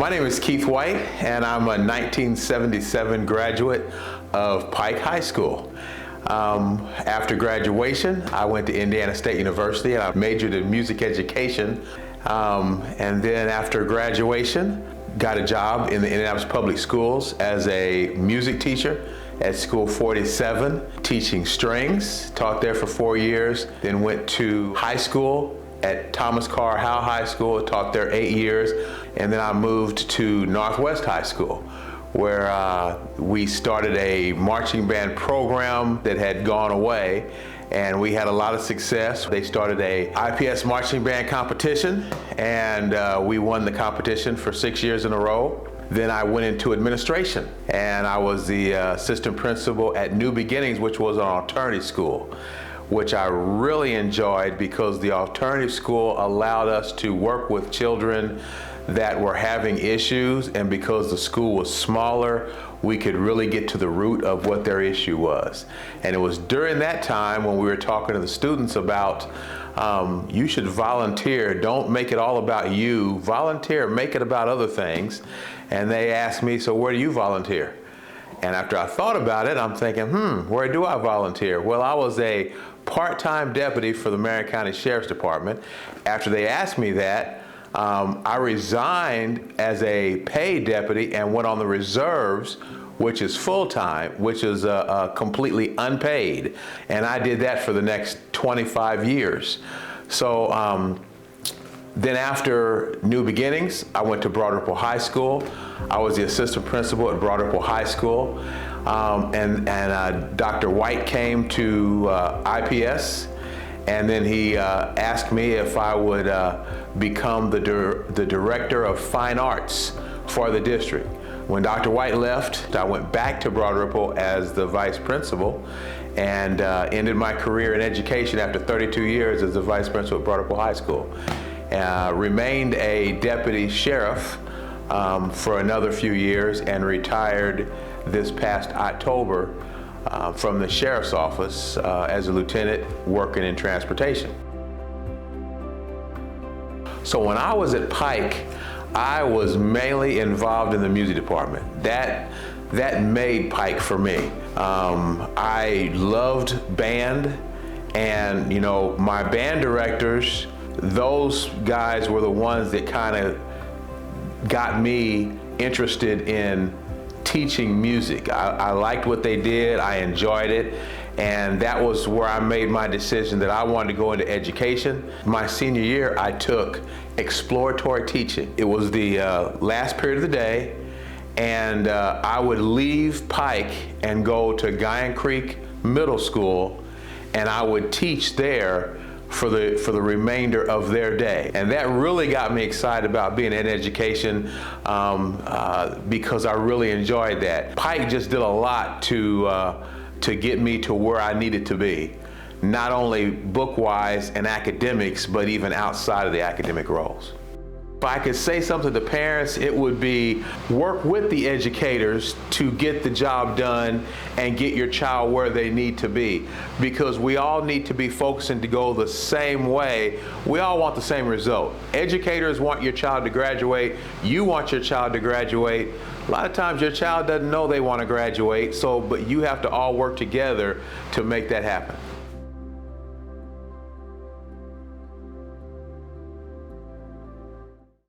My name is Keith White, and I'm a 1977 graduate of Pike High School. After graduation, I went to Indiana State University and I majored in music education. And then after graduation, got a job in the Indianapolis Public Schools as a music teacher at School 47, teaching strings, taught there for 4 years, then went to high school at Thomas Carr Howe High School, taught there 8 years, and then I moved to Northwest High School, where we started a marching band program that had gone away, and we had a lot of success. They started a IPS marching band competition, and we won the competition for 6 years in a row. Then I went into administration, and I was the assistant principal at New Beginnings, which was an alternative school, which I really enjoyed because the alternative school allowed us to work with children that were having issues, and because the school was smaller, we could really get to the root of what their issue was. And it was during that time when we were talking to the students about you should volunteer, don't make it all about you, volunteer, make it about other things. And they asked me, so where do you volunteer? And after I thought about it, I'm thinking, where do I volunteer? Well, I was a part-time deputy for the Marion County Sheriff's Department. After they asked me that, I resigned as a paid deputy and went on the reserves, which is full-time, which is completely unpaid. And I did that for the next 25 years. So then after New Beginnings, I went to Broad Ripple High School. I was the assistant principal at Broad Ripple High School. And Dr. White came to IPS, and then he asked me if I would become the director of fine arts for the district. When Dr. White left, I went back to Broad Ripple as the vice principal and ended my career in education after 32 years as the vice principal at Broad Ripple High School. Remained a deputy sheriff for another few years and retired this past October from the sheriff's office as a lieutenant working in transportation. So when I was at Pike, I was mainly involved in the music department. That made Pike for me. I loved band, and my band directors, those guys were the ones that kind of got me interested in teaching music. I liked what they did, I enjoyed it, and that was where I made my decision that I wanted to go into education. My senior year, I took exploratory teaching. It was the last period of the day, and I would leave Pike and go to Guyan Creek Middle School, and I would teach there for the remainder of their day. And that really got me excited about being in education because I really enjoyed that. Pike just did a lot to get me to where I needed to be, not only book-wise and academics, but even outside of the academic roles. If I could say something to parents, it would be work with the educators to get the job done and get your child where they need to be, because we all need to be focusing to go the same way. We all want the same result. Educators want your child to graduate. You want your child to graduate. A lot of times your child doesn't know they want to graduate, but you have to all work together to make that happen.